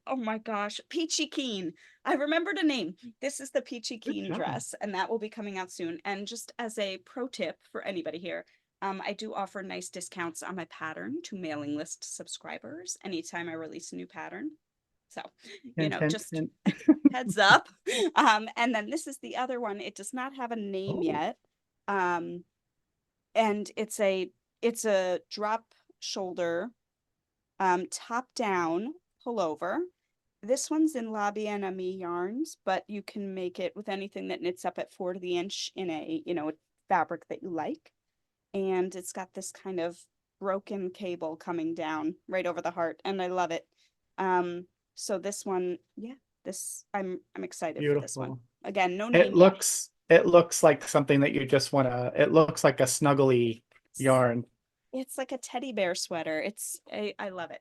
Oh my gosh, Peachy Keen. I remembered a name. This is the Peachy
Good
Keen
job.
dress, and that will be coming out soon. And just as a pro tip for anybody here, I do offer nice discounts on my pattern to mailing list subscribers anytime I release a new pattern. So,
Hint, hint,
just
hint.
heads up. And then this is the other one. It does not have a name
Oh,
yet. Um, and it's a drop shoulder, top down pullover. This one's in Lobby and Ami yarns, but you can make it with anything that knits up at 4 to the inch in a fabric that you like. And it's got this kind of broken cable coming down right over the heart, and I love it. Um, so this one, yeah, this I'm excited for this one.
beautiful.
Again, no
It
name yet.
looks it looks like something that you just want to, it looks like a snuggly yarn.
It's like a teddy bear sweater. I love it.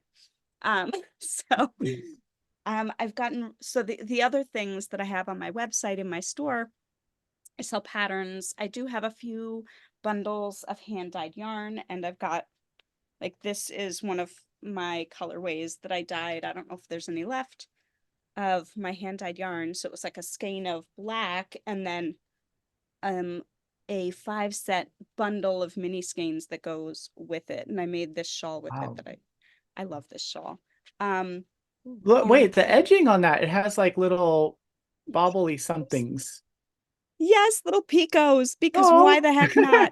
Um, so I've gotten so the other things that I have on my website in my store, I sell patterns. I do have a few bundles of hand dyed yarn, and I've got like this is one of my colorways that I dyed. I don't know if there's any left of my hand dyed yarn. So it was like a skein of black and then um a 5 set bundle of mini skeins that goes with it. And I made this shawl with it
Wow.
that I love this shawl. Um
Look,
and
wait, the edging on that, it has like little bobbly somethings.
yes, little picos, because why
Oh,
the heck not?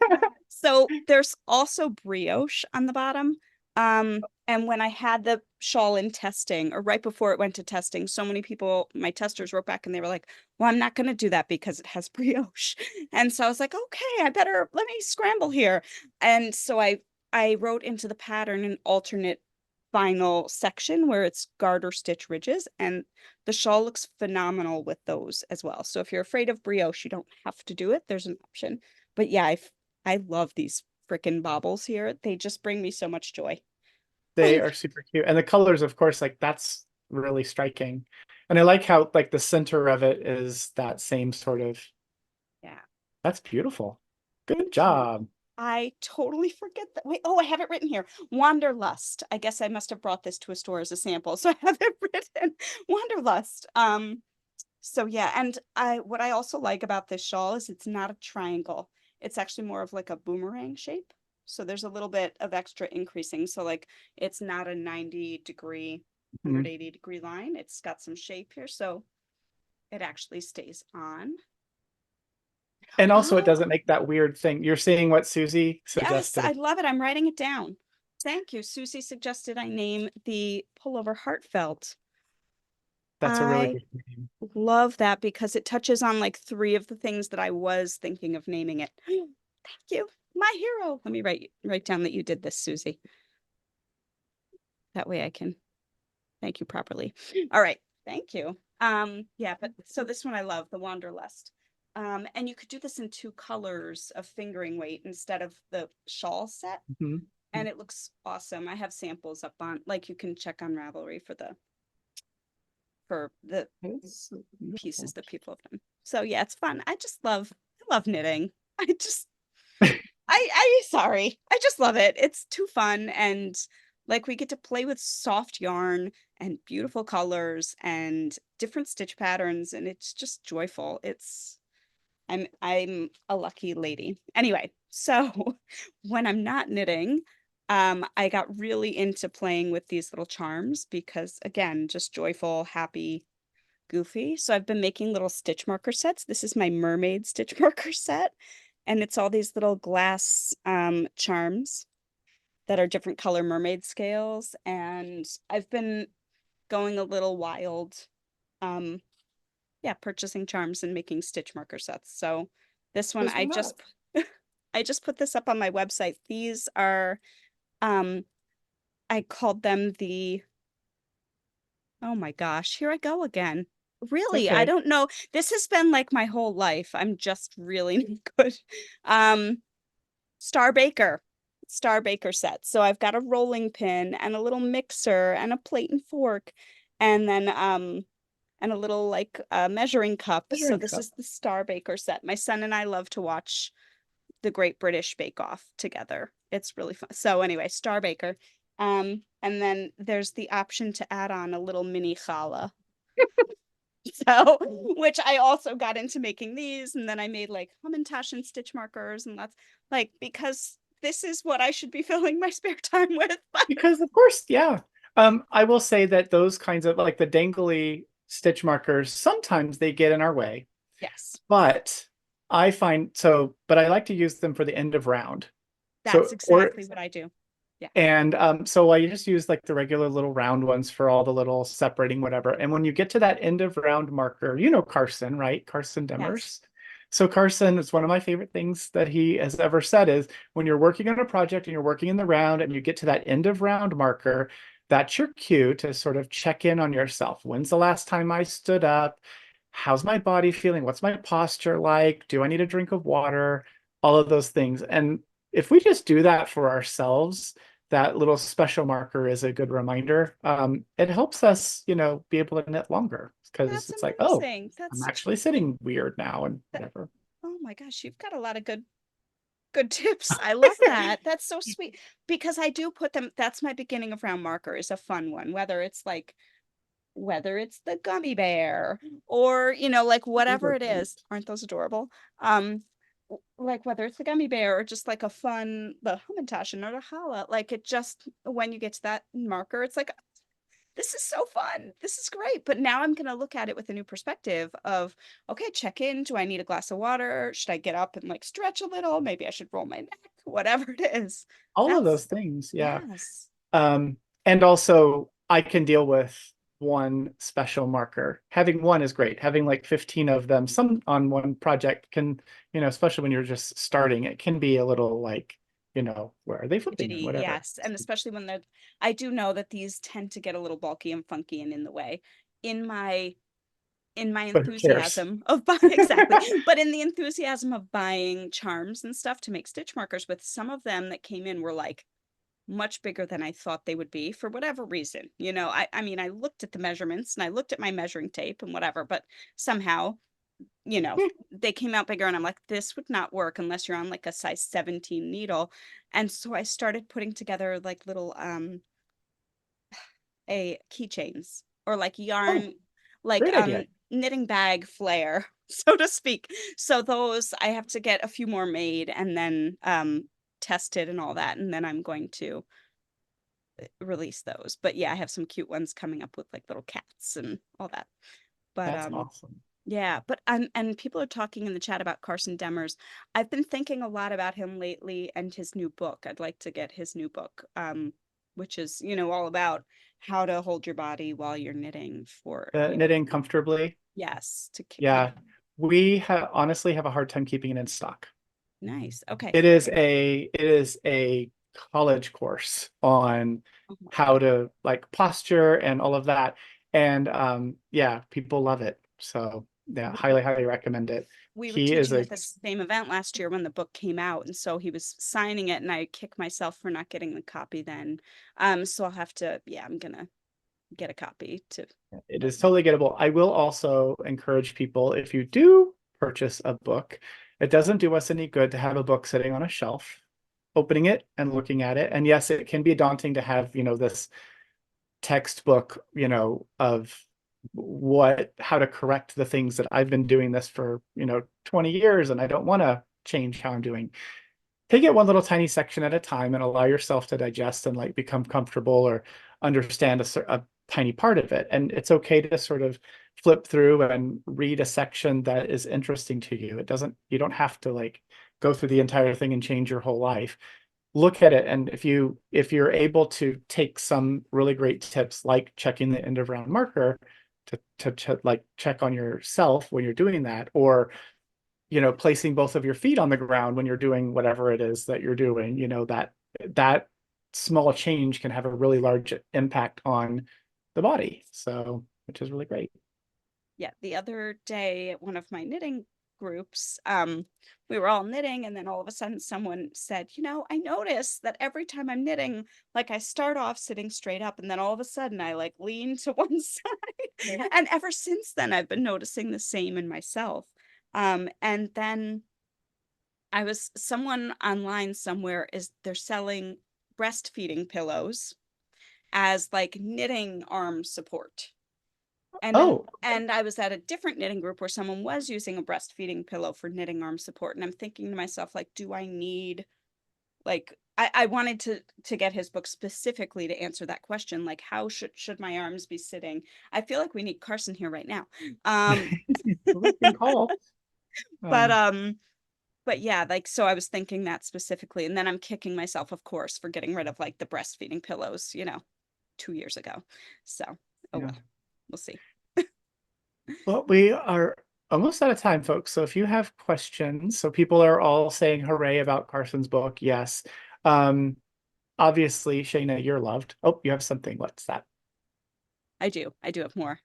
So there's also brioche on the bottom. And when I had the shawl in testing, or right before it went to testing, so many people, my testers wrote back and they were like, well, I'm not going to do that because it has brioche. And so I was like, okay, I better let me scramble here. And so I wrote into the pattern an alternate final section where it's garter stitch ridges, and the shawl looks phenomenal with those as well. So if you're afraid of brioche, you don't have to do it. There's an option. But yeah, I love these freaking baubles here. They just bring me so much joy.
they are super cute. And the colors, of course, like that's really striking. And I like how like the center of it is that same sort of,
Yeah.
that's beautiful. Good
Thank you.
job.
I totally forget that. Wait, oh, I have it written here. Wanderlust. I guess I must have brought this to a store as a sample. So I have it written. Wanderlust. So yeah, and I what I also like about this shawl is it's not a triangle. It's actually more of like a boomerang shape. So there's a little bit of extra increasing. So like it's not a 90-degree,
Mhm.
180-degree line. It's got some shape here. So it actually stays on.
And also it
Oh,
doesn't make that weird thing. You're seeing what Susie
yes, I
suggested.
love it. I'm writing it down. Thank you. Susie suggested I name the pullover Heartfelt.
That's a really
I
good name.
love that because it touches on like three of the things that I was thinking of naming it. Thank you. My hero. Let me write down that you did this, Susie. That way I can thank you properly. All right. Thank you. Yeah, but so this one I love, the Wanderlust. And you could do this in two colors of fingering weight instead of the shawl set.
Mhm.
And it looks awesome. I have samples up on, like, you can check on Ravelry for the
It's so
pieces
beautiful.
that people have done. So yeah, it's fun. I love knitting. I just I sorry. I just love it. It's too fun, and like we get to play with soft yarn and beautiful colors and different stitch patterns, and it's just joyful. I'm a lucky lady. Anyway, so when I'm not knitting, I got really into playing with these little charms because again, just joyful, happy, goofy. So I've been making little stitch marker sets. This is my mermaid stitch marker set, and it's all these little glass charms that are different color mermaid scales. And I've been going a little wild, um, yeah, purchasing charms and making stitch marker sets. So this one
There's one up.
I I just put this up on my website. These are, um, I called them the, oh my gosh, here I go again.
It's
Really, I
okay.
don't know. This has been like my whole life. I'm just really not good. Um, Star Baker, Star Baker set. So I've got a rolling pin and a little mixer and a plate and fork, and then and a little like measuring cup. So
Measuring
this
cup.
is the Star Baker set. My son and I love to watch the Great British Bake Off together. It's really fun. So anyway, Star Baker. And then there's the option to add on a little mini challah. So, which I also got into making these, and then I made like Hamantash and stitch markers, and that's like because this is what I should be filling my spare time with. But
Because of course, yeah. I will say that those kinds of like the dangly stitch markers, sometimes they get in our way,
yes,
but I find so, but I like to use them for the end of round.
that's
So, or
exactly what I do. Yeah.
and so I just use like the regular little round ones for all the little separating whatever. And when you get to that end of round marker, you know Carson, right? Carson
Yes.
Demers. So Carson, it's one of my favorite things that he has ever said is when you're working on a project and you're working in the round and you get to that end of round marker, that's your cue to sort of check in on yourself. When's the last time I stood up? How's my body feeling? What's my posture like? Do I need a drink of water? All of those things. And if we just do that for ourselves, that little special marker is a good reminder. It helps us, be able to knit longer because
That's
it's like, oh,
amazing. That's
I'm
such
actually sitting weird now and
that.
whatever.
Oh my gosh, you've got a lot of good tips. I love that. That's so sweet because I do put them. That's my beginning of round marker is a fun one, whether it's the gummy bear or like whatever it is. Aren't those adorable? um like whether it's the gummy bear or just like a fun the Hamantaschen or the challah, like it just when you get to that marker it's like this is so fun, this is great. But now I'm going to look at it with a new perspective of okay, check in, do I need a glass of water, should I get up and like stretch a little, maybe I should roll my neck, whatever it is.
All of those
That's
things, yeah.
yes.
And also I can deal with one special marker. Having one is great. Having like 15 of them, some on one project can, especially when you're just starting, it can be a little like, where are they flipping and
Fidgety,
whatever.
yes. And especially when they're, I do know that these tend to get a little bulky and funky and in the way. In my
But who cares?
enthusiasm of buying exactly, but in the enthusiasm of buying charms and stuff to make stitch markers with, some of them that came in were like much bigger than I thought they would be for whatever reason. I mean, I looked at the measurements and I looked at my measuring tape and whatever, but somehow you know, they came out bigger and I'm like, this would not work unless you're on like a size 17 needle. And so I started putting together like little a keychains or like
Oh,
yarn, like
great idea.
knitting bag flair, so to speak. So those I have to get a few more made and then tested and all that. And then I'm going to release those. But yeah, I have some cute ones coming up with like little cats and all that. But
That's awesome.
yeah, but and people are talking in the chat about Carson Demers. I've been thinking a lot about him lately and his new book. I'd like to get his new book, which is, all about how to hold your body while you're knitting for,
Knitting comfortably.
yes,
Yeah, we honestly have a hard time keeping it in stock.
nice. Okay.
It is a college course on
Oh my
how
God.
to like posture and all of that. And yeah, people love it. So yeah, highly, highly recommend it.
We were
He is
teaching
a
at the same event last year when the book came out, and so he was signing it, and I kicked myself for not getting the copy then. So I'll have to, yeah, I'm gonna get a copy to
it
let
is
him.
totally gettable. I will also encourage people if you do purchase a book, it doesn't do us any good to have a book sitting on a shelf, opening it and looking at it. And yes, it can be daunting to have, this textbook, of how to correct the things that I've been doing this for, 20 years and I don't want to change how I'm doing. Take it one little tiny section at a time and allow yourself to digest and like become comfortable or understand a tiny part of it. And it's okay to sort of flip through and read a section that is interesting to you. You don't have to like go through the entire thing and change your whole life. Look at it, and if you're able to take some really great tips like checking the end of round marker to like check on yourself when you're doing that, or placing both of your feet on the ground when you're doing whatever it is that you're doing, that small change can have a really large impact on the body. So, which is really great.
Yeah, the other day at one of my knitting groups, we were all knitting, and then all of a sudden someone said, I notice that every time I'm knitting, like I start off sitting straight up, and then all of a sudden I like lean to one side. Yeah. And ever since then, I've been noticing the same in myself. And then someone online somewhere they're selling breastfeeding pillows as like knitting arm support.
Oh,
And I was at a different knitting group where someone was using a breastfeeding pillow for knitting arm support. And I'm thinking to myself, like, do I need like I wanted to get his book specifically to answer that question, like how should my arms be sitting? I feel like we need Carson here right now.
well, good call.
But
Um,
but yeah, like so I was thinking that specifically, and then I'm kicking myself, of course, for getting rid of like the breastfeeding pillows, 2 years ago. So oh
yeah.
well, we'll see.
Well, we are almost out of time, folks. So if you have questions, so people are all saying hooray about Carson's book. Yes. Um, obviously, Shaina, you're loved. Oh, you have something. What's that?
I do have more.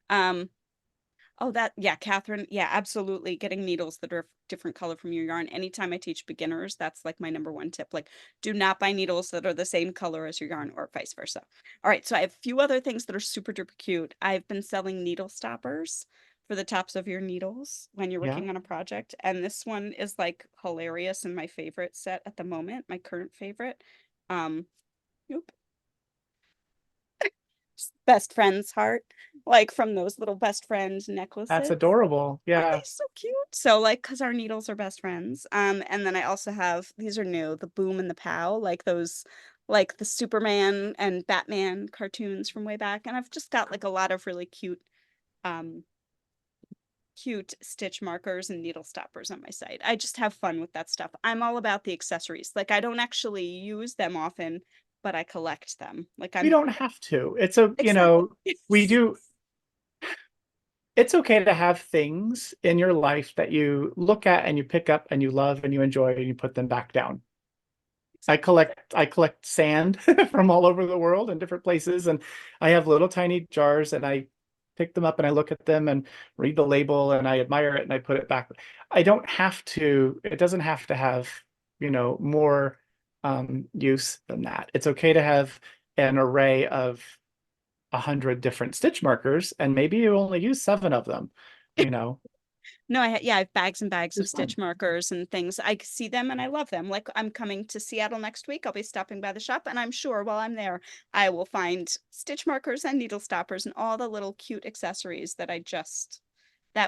Oh, yeah, Catherine. Yeah, absolutely. Getting needles that are different color from your yarn. Anytime I teach beginners, that's like my number one tip. Like, do not buy needles that are the same color as your yarn or vice versa. All right, so I have a few other things that are super duper cute. I've been selling needle stoppers for the tops of your needles when you're
Yeah.
working on a project. And this one is like hilarious and my favorite set at the moment, my current favorite. Um, oop, best friend's heart, like from those little best friend
That's
necklaces.
adorable.
Aren't they
Yeah.
so cute? So like, cause our needles are best friends. And then I also have, these are new, the Boom and the Pow, like those, like the Superman and Batman cartoons from way back. And I've just got like a lot of really um, cute stitch markers and needle stoppers on my site. I just have fun with that stuff. I'm all about the accessories. Like I don't actually use them often, but I collect them. Like
We
I'm
don't have to. It's a,
exactly.
we do. It's okay to have things in your life that you look at and you pick up and you love and you enjoy and you put them back down. I collect sand from all over the world in different places, and I have little tiny jars, and I pick them up and I look at them and read the label and I admire it and I put it back. I don't have to, it doesn't have to have, more use than that. It's okay to have an array of 100 different stitch markers, and maybe you only use 7 of them, you know.
No, I have bags and bags of
It's fun.
stitch markers and things. I see them and I love them. Like I'm coming to Seattle next week. I'll be stopping by the shop, and I'm sure while I'm there, I will find stitch markers and needle stoppers and all the little cute accessories that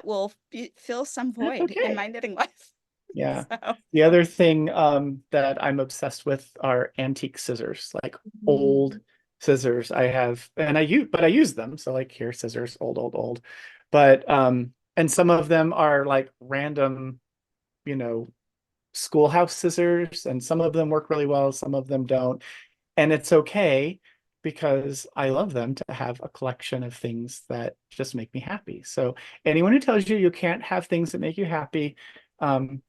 will fill some
That's
void in
okay.
my knitting life.
Yeah.
So,
The other thing that I'm obsessed with are antique scissors, like old scissors. I have, and I use them. So like here, scissors, old, old, old. But and some of them are like random, you know, schoolhouse scissors, and some of them work really well, some of them don't. And it's okay because I love them to have a collection of things that just make me happy. So anyone who tells you you can't have things that make you happy, um,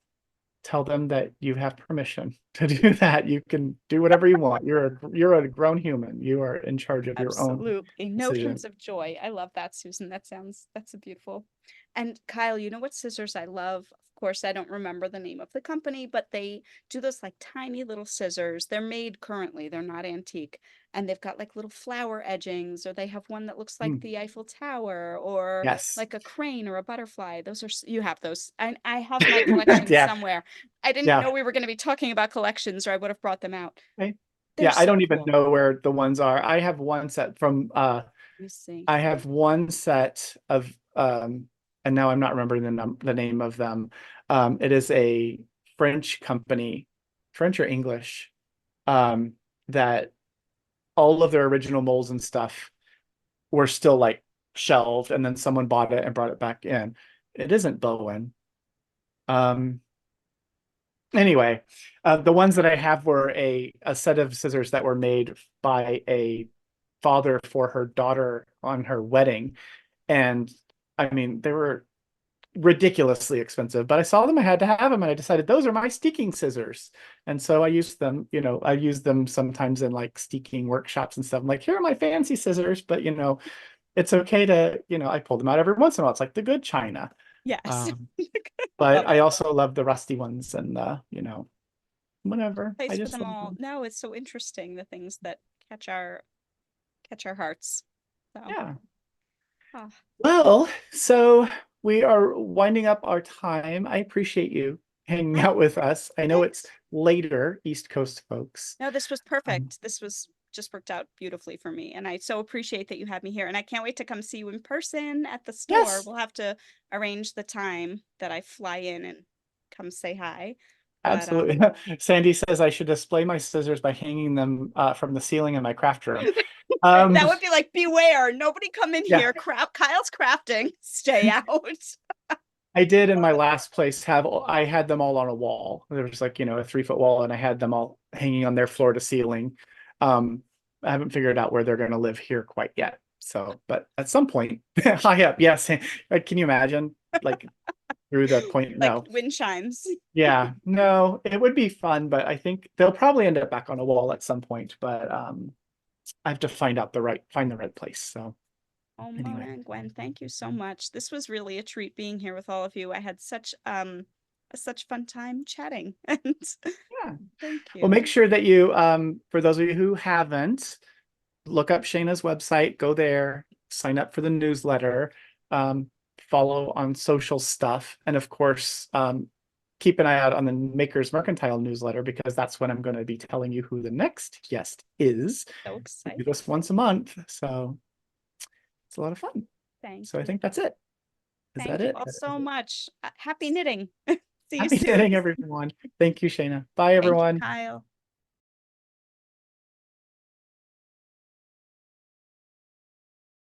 tell them that you have permission to do that. You can do whatever you want. You're a grown human. You are in charge of your own
absolutely.
decision.
Notions of joy. I love that, Susan. That's a beautiful. And Kyle, you know what scissors I love? Of course, I don't remember the name of the company, but they do those like tiny little scissors. They're made currently, they're not antique. And they've got like little flower edgings, or they have one that looks like
Mm,
the Eiffel Tower, or
yes.
like a crane or a butterfly. You have those. And I have my collection
Yeah.
somewhere. I didn't
Yeah.
know we were going to be talking about collections, or I would have brought them out.
Okay.
They're
Yeah, I
so
don't even
cool.
know where the ones are. I have one set from
Let me see.
I have one set of and now I'm not remembering the name of them. It is a French company, French or English, um, that all of their original molds and stuff were still like shelved, and then someone bought it and brought it back in. It isn't Bowen. Um, anyway, the ones that I have were a set of scissors that were made by a father for her daughter on her wedding. And I mean, they were ridiculously expensive, but I saw them, I had to have them, and I decided those are my steeking scissors. And so I used them, I use them sometimes in like steeking workshops and stuff. I'm like, here are my fancy scissors, but it's okay to, I pull them out every once in a while. It's like the good china.
Yes.
Um, but
Love
I
it.
also love the rusty ones and whatever. I
Place for
just
them
love
all.
them.
No, it's so interesting, the things that catch our hearts. So,
Yeah.
ah,
Well, so we are winding up our time. I appreciate you hanging
I
out with us. I know it's
thanks.
later, East Coast folks.
No, this was
Um,
perfect. This was just worked out beautifully for me. And I so appreciate that you had me here. And I can't wait to come see you in person at the store.
yes,
We'll have to arrange the time that I fly in and come say hi. But
absolutely. Sandy says I should display my scissors by hanging them from the ceiling in my craft room.
that
Um,
would be like, beware, nobody come in
yeah,
here. Kyle's crafting. Stay out.
I did in
Love
my
it.
last place I had them all on a wall. There was like, a 3 foot wall and I had them all hanging on their floor to ceiling. Um, I haven't figured out where they're going to live here quite yet. So, but at some point, high up, yes. Can you imagine? Like through the point?
Like
No.
wind chimes.
Yeah, no, it would be fun, but I think they'll probably end up back on a wall at some point. But I have to find the right place. So
Oh
anyway,
man, Gwen, thank you so much. This was really a treat being here with all of you. I had such fun time chatting. And
yeah.
thank
Well, make
you.
sure that you, for those of you who haven't, look up Shayna's website, go there, sign up for the newsletter, um, follow on social stuff, and of course, keep an eye out on the Makers Mercantile newsletter because that's when I'm going to be telling you who the next guest is.
So
We do
excited.
this once a month, so it's a lot of fun.
Thank
So I
you.
think that's it. Is that
Thank you
it?
all so much. Happy knitting. See you
Happy
soon.
knitting, everyone. Thank you, Shayna. Bye,
Thank you,
everyone.
Kyle.